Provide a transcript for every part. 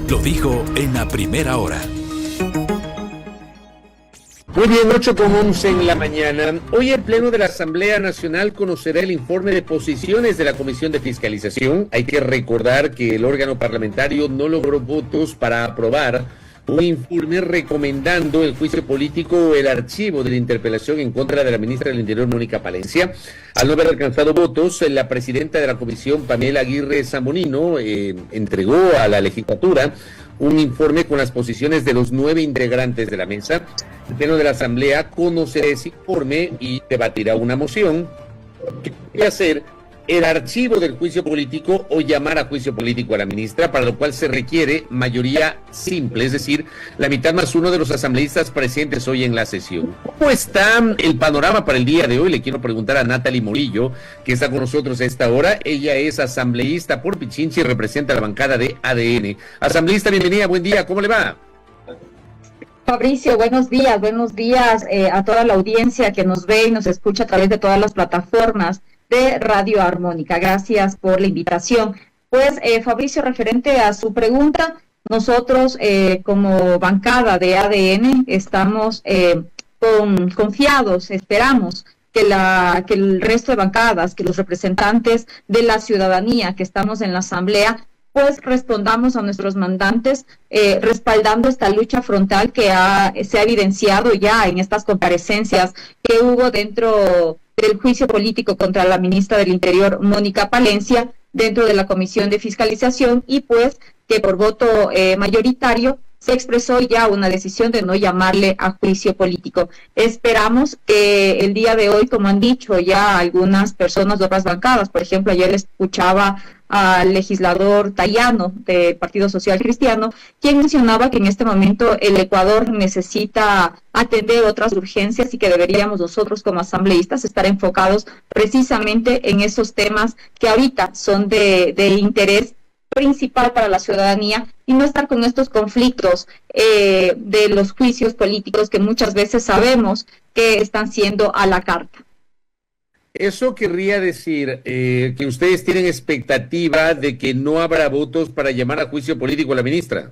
Lo dijo en la primera hora. Muy bien, 8:11 en la mañana. Hoy el Pleno de la Asamblea Nacional conocerá el informe de posiciones de la Comisión de Fiscalización. Hay que recordar que el órgano parlamentario no logró votos para aprobar un informe recomendando el juicio político o el archivo de la interpelación en contra de la ministra del Interior, Mónica Palencia. Al no haber alcanzado votos, la presidenta de la comisión, Pamela Aguirre Zamorino, entregó a la legislatura un informe con las posiciones de los 9 integrantes de la mesa. El Pleno de la Asamblea conocerá ese informe y debatirá una moción que puede hacer el archivo del juicio político o llamar a juicio político a la ministra, para lo cual se requiere mayoría simple, es decir, la mitad más uno de los asambleístas presentes hoy en la sesión. ¿Cómo está el panorama para el día de hoy? Le quiero preguntar a Natalie Morillo, que está con nosotros a esta hora. Ella es asambleísta por Pichincha y representa la bancada de ADN. Asambleísta, bienvenida, buen día, ¿cómo le va? Fabricio, buenos días a toda la audiencia que nos ve y nos escucha a través de todas las plataformas de Radio Armónica. Gracias por la invitación. Pues, Fabricio, referente a su pregunta, nosotros como bancada de ADN estamos confiados, esperamos que el resto de bancadas, que los representantes de la ciudadanía que estamos en la Asamblea, pues respondamos a nuestros mandantes, respaldando esta lucha frontal que se ha evidenciado ya en estas comparecencias que hubo dentro del juicio político contra la ministra del Interior, Mónica Palencia, dentro de la Comisión de Fiscalización, y pues que por voto mayoritario se expresó ya una decisión de no llamarle a juicio político. Esperamos que el día de hoy, como han dicho ya algunas personas de otras bancadas, por ejemplo, ayer escuchaba al legislador Tayano del Partido Social Cristiano, quien mencionaba que en este momento el Ecuador necesita atender otras urgencias y que deberíamos nosotros como asambleístas estar enfocados precisamente en esos temas que ahorita son de interés principal para la ciudadanía y no estar con estos conflictos de los juicios políticos que muchas veces sabemos que están siendo a la carta. Eso querría decir que ustedes tienen expectativa de que no habrá votos para llamar a juicio político a la ministra.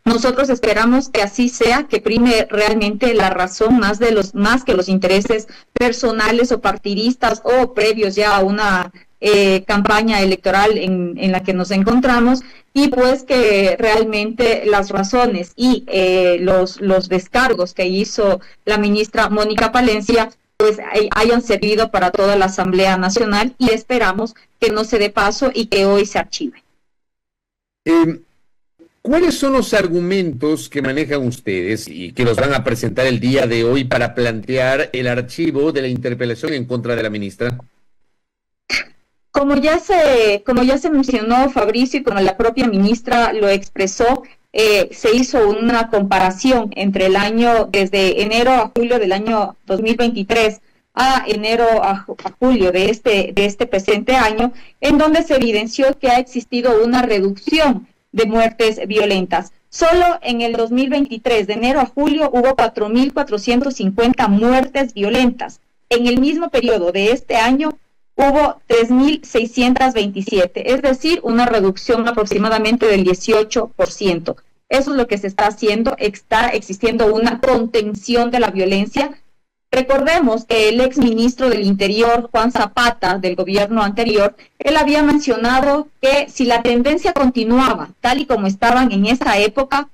Nosotros esperamos que así sea, que prime realmente la razón más que los intereses personales o partidistas o previos ya a una campaña electoral en la que nos encontramos, y pues que realmente las razones y los descargos que hizo la ministra Mónica Palencia pues hayan servido para toda la Asamblea Nacional, y esperamos que no se dé paso y que hoy se archive. ¿Cuáles son los argumentos que manejan ustedes y que los van a presentar el día de hoy para plantear el archivo de la interpelación en contra de la ministra? Como ya se mencionó, Fabricio, y como la propia ministra lo expresó, se hizo una comparación entre el año, desde enero a julio del año 2023 a enero a julio de este presente año, en donde se evidenció que ha existido una reducción de muertes violentas. Solo en el 2023, de enero a julio, hubo 4.450 muertes violentas. En el mismo periodo de este año, hubo 3.627, es decir, una reducción aproximadamente del 18%. Eso es lo que se está haciendo, está existiendo una contención de la violencia. Recordemos que el exministro del Interior, Juan Zapata, del gobierno anterior, él había mencionado que si la tendencia continuaba tal y como estaban en esa época,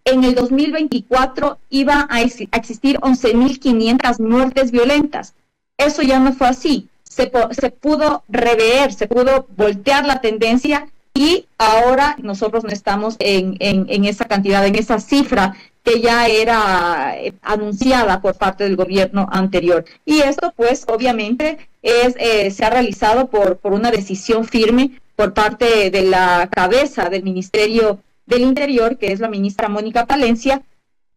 en el 2024 iba a existir 11.500 muertes violentas. Eso ya no fue así. Se pudo rever, se pudo voltear la tendencia, y ahora nosotros no estamos en esa cantidad, en esa cifra que ya era anunciada por parte del gobierno anterior. Y esto, pues, obviamente, se ha realizado por una decisión firme por parte de la cabeza del Ministerio del Interior, que es la ministra Mónica Palencia,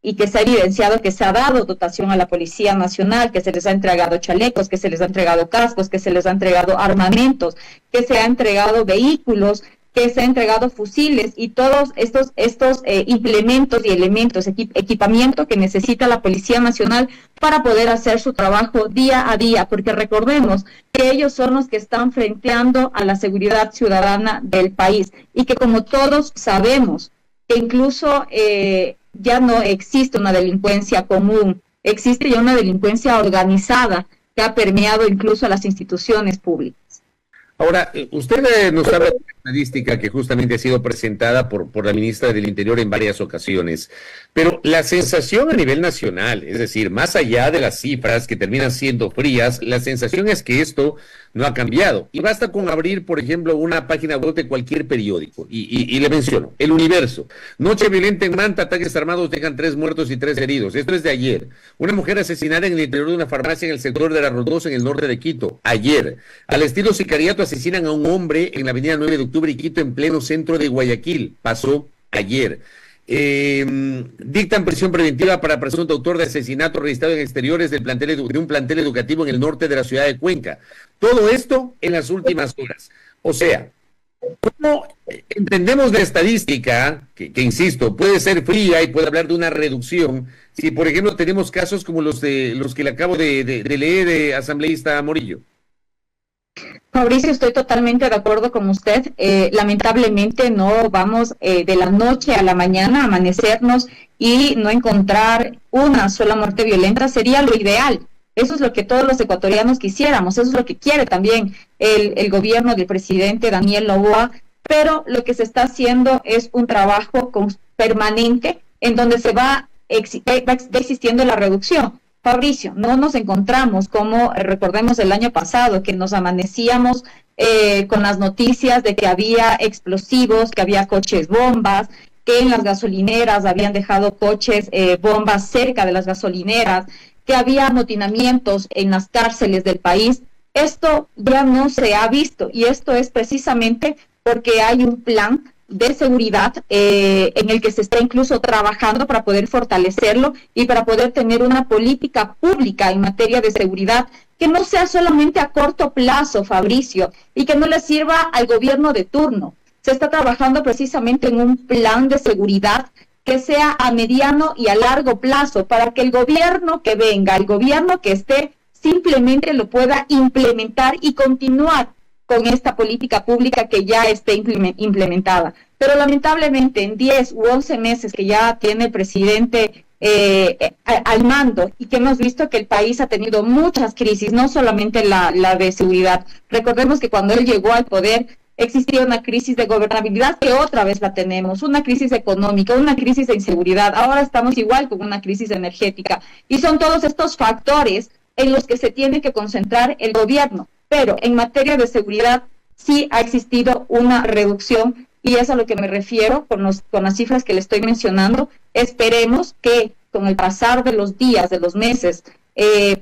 y que se ha evidenciado que se ha dado dotación a la Policía Nacional, que se les ha entregado chalecos, que se les ha entregado cascos, que se les ha entregado armamentos, que se ha entregado vehículos, que se ha entregado fusiles y todos estos implementos y elementos, equipamiento que necesita la Policía Nacional para poder hacer su trabajo día a día, porque recordemos que ellos son los que están frenteando a la seguridad ciudadana del país, y que, como todos sabemos, que incluso ya no existe una delincuencia común, existe ya una delincuencia organizada que ha permeado incluso a las instituciones públicas. Ahora, usted nos habla de una estadística que justamente ha sido presentada por la ministra del Interior en varias ocasiones, pero la sensación a nivel nacional, es decir, más allá de las cifras que terminan siendo frías, la sensación es que esto no ha cambiado. Y basta con abrir, por ejemplo, una página web de cualquier periódico, y le menciono, El Universo. Noche violenta en Manta, ataques armados dejan 3 muertos y 3 heridos. Esto es de ayer. Una mujer asesinada en el interior de una farmacia en el sector de La Rodosa, en el norte de Quito, ayer. Al estilo sicariato asesinan a un hombre en la avenida 9 de octubre y Quito, en pleno centro de Guayaquil. Pasó ayer. Dictan prisión preventiva para presunto autor de asesinato registrado en exteriores de un plantel educativo en el norte de la ciudad de Cuenca. Todo esto en las últimas horas. O sea, ¿cómo entendemos la estadística, que insisto, puede ser fría y puede hablar de una reducción, si por ejemplo tenemos casos como los que le acabo de leer, asambleísta Morillo? Fabricio, estoy totalmente de acuerdo con usted. Lamentablemente no vamos de la noche a la mañana a amanecernos y no encontrar una sola muerte violenta sería lo ideal. Eso es lo que todos los ecuatorianos quisiéramos, eso es lo que quiere también el gobierno del presidente Daniel Noboa, pero lo que se está haciendo es un trabajo permanente en donde va existiendo la reducción. Fabricio, no nos encontramos como recordemos el año pasado, que nos amanecíamos con las noticias de que había explosivos, que había coches bombas, que en las gasolineras habían dejado coches bombas cerca de las gasolineras, que había amotinamientos en las cárceles del país. Esto ya no se ha visto y esto es precisamente porque hay un plan de seguridad en el que se está incluso trabajando para poder fortalecerlo y para poder tener una política pública en materia de seguridad que no sea solamente a corto plazo, Fabricio, y que no le sirva al gobierno de turno. Se está trabajando precisamente en un plan de seguridad que sea a mediano y a largo plazo para que el gobierno que venga, el gobierno que esté, simplemente lo pueda implementar y continuar con esta política pública que ya esté implementada. Pero lamentablemente en 10 u 11 meses que ya tiene el presidente al mando y que hemos visto que el país ha tenido muchas crisis, no solamente la de seguridad. Recordemos que cuando él llegó al poder existía una crisis de gobernabilidad que otra vez la tenemos, una crisis económica, una crisis de inseguridad. Ahora estamos igual con una crisis energética y son todos estos factores en los que se tiene que concentrar el gobierno. Pero en materia de seguridad sí ha existido una reducción y es a lo que me refiero con las cifras que le estoy mencionando. Esperemos que con el pasar de los días, de los meses,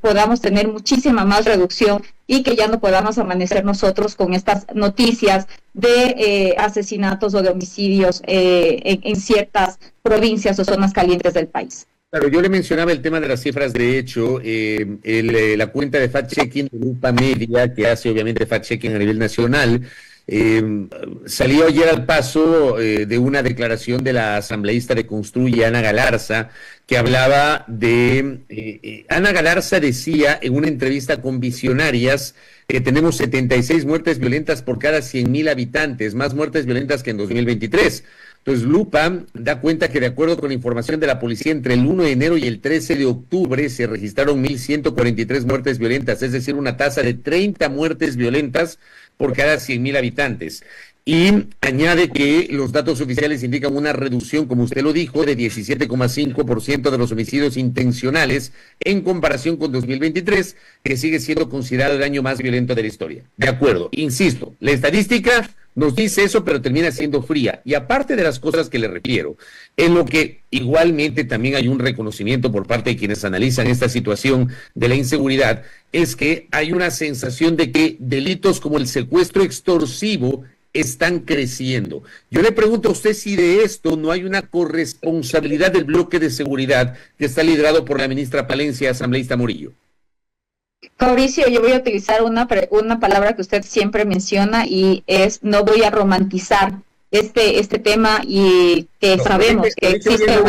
podamos tener muchísima más reducción y que ya no podamos amanecer nosotros con estas noticias de asesinatos o de homicidios en ciertas provincias o zonas calientes del país. Claro, yo le mencionaba el tema de las cifras. De hecho, la cuenta de fact-checking de Lupa Media, que hace obviamente fact-checking a nivel nacional, salió ayer al paso de una declaración de la asambleísta de Construye, Ana Galarza, que hablaba de... Ana Galarza decía en una entrevista con Visionarias que tenemos 76 muertes violentas por cada 100,000 habitantes, más muertes violentas que en 2023. Entonces, Lupa da cuenta que de acuerdo con la información de la policía, entre el 1 de enero y el 13 de octubre se registraron 1,143 muertes violentas, es decir, una tasa de 30 muertes violentas por cada 100,000 habitantes. Y añade que los datos oficiales indican una reducción, como usted lo dijo, de 17,5% de los homicidios intencionales en comparación con 2023, que sigue siendo considerado el año más violento de la historia. De acuerdo, insisto, la estadística nos dice eso, pero termina siendo fría. Y aparte de las cosas que le refiero, en lo que igualmente también hay un reconocimiento por parte de quienes analizan esta situación de la inseguridad, es que hay una sensación de que delitos como el secuestro extorsivo están creciendo. Yo le pregunto a usted si de esto no hay una corresponsabilidad del bloque de seguridad que está liderado por la ministra Palencia, asambleísta Morillo. Fabricio, yo voy a utilizar una palabra que usted siempre menciona y es: no voy a romantizar este tema, y que sabemos que existe a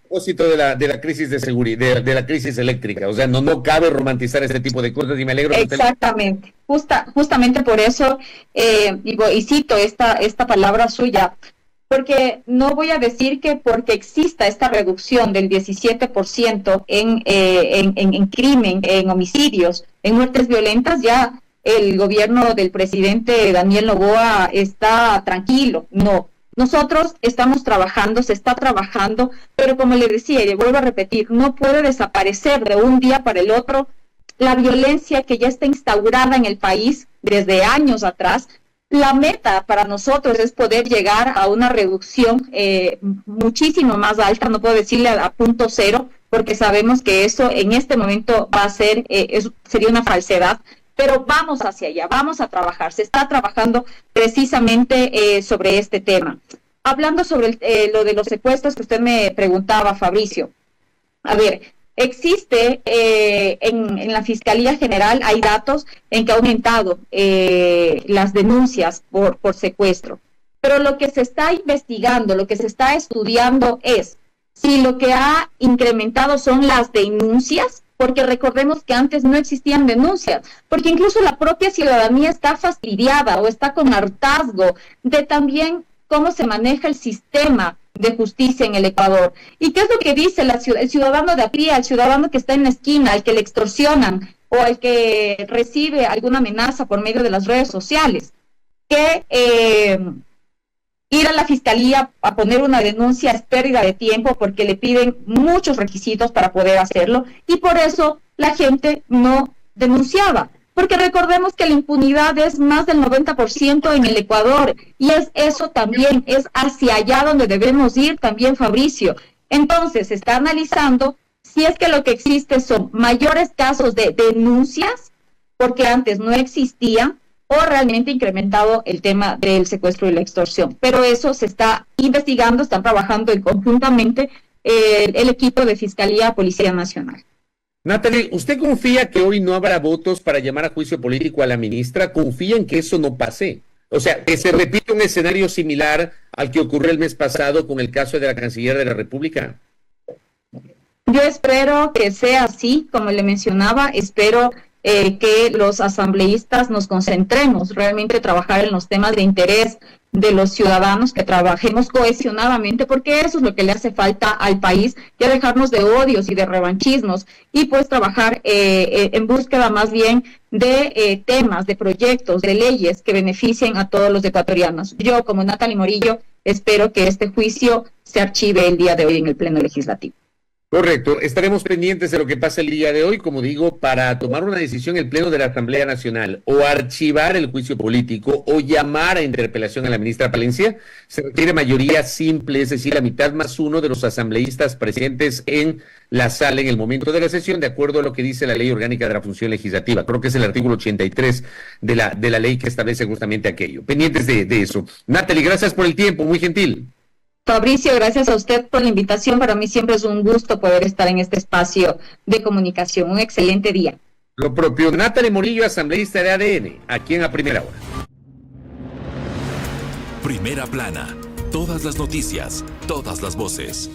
propósito de la crisis de seguridad, de la crisis eléctrica. O sea, no cabe romantizar este tipo de cosas y me alegro. Exactamente, justamente por eso y cito esta palabra suya, porque no voy a decir que porque exista esta reducción del 17% en crimen, en homicidios, en muertes violentas, ya el gobierno del presidente Daniel Noboa está tranquilo. No, nosotros estamos trabajando, se está trabajando, pero como le decía, y le vuelvo a repetir, no puede desaparecer de un día para el otro la violencia que ya está instaurada en el país desde años atrás. La meta para nosotros es poder llegar a una reducción muchísimo más alta, no puedo decirle a punto cero, porque sabemos que eso en este momento va a ser, sería una falsedad, pero vamos hacia allá, vamos a trabajar, se está trabajando precisamente sobre este tema. Hablando sobre lo de los secuestros que usted me preguntaba, Fabricio, a ver, existe en la Fiscalía General, hay datos en que ha aumentado las denuncias por secuestro, pero lo que se está investigando, lo que se está estudiando es si lo que ha incrementado son las denuncias, porque recordemos que antes no existían denuncias, porque incluso la propia ciudadanía está fastidiada o está con hartazgo de también cómo se maneja el sistema de justicia en el Ecuador. ¿Y qué es lo que dice el ciudadano de a pie, el ciudadano que está en la esquina, al que le extorsionan o al que recibe alguna amenaza por medio de las redes sociales? Que ir a la fiscalía a poner una denuncia es pérdida de tiempo porque le piden muchos requisitos para poder hacerlo y por eso la gente no denunciaba. Porque recordemos que la impunidad es más del 90% en el Ecuador y eso también, es hacia allá donde debemos ir también, Fabricio. Entonces, se está analizando si es que lo que existe son mayores casos de denuncias, porque antes no existían, o realmente incrementado el tema del secuestro y la extorsión. Pero eso se está investigando, están trabajando conjuntamente el equipo de Fiscalía Policía Nacional. Natalie, ¿usted confía que hoy no habrá votos para llamar a juicio político a la ministra? ¿Confía en que eso no pase? O sea, que se repita un escenario similar al que ocurrió el mes pasado con el caso de la Canciller de la República. Yo espero que sea así, como le mencionaba, espero que los asambleístas nos concentremos realmente trabajar en los temas de interés de los ciudadanos, que trabajemos cohesionadamente, porque eso es lo que le hace falta al país, ya dejarnos de odios y de revanchismos y pues trabajar en búsqueda más bien de temas, de proyectos, de leyes que beneficien a todos los ecuatorianos. Yo, como Natalie Morillo, espero que este juicio se archive el día de hoy en el Pleno Legislativo. Correcto, estaremos pendientes de lo que pasa el día de hoy, como digo, para tomar una decisión el Pleno de la Asamblea Nacional, o archivar el juicio político, o llamar a interpelación a la ministra Palencia. Se requiere mayoría simple, es decir, la mitad más uno de los asambleístas presentes en la sala en el momento de la sesión, de acuerdo a lo que dice la Ley Orgánica de la Función Legislativa. Creo que es el artículo 83 de la ley que establece justamente aquello. Pendientes de eso. Natalie, gracias por el tiempo, muy gentil. Fabricio, gracias a usted por la invitación. Para mí siempre es un gusto poder estar en este espacio de comunicación. Un excelente día. Lo propio, Natalie Morillo, asambleísta de ADN, aquí en A Primera Hora. Primera Plana, todas las noticias, todas las voces.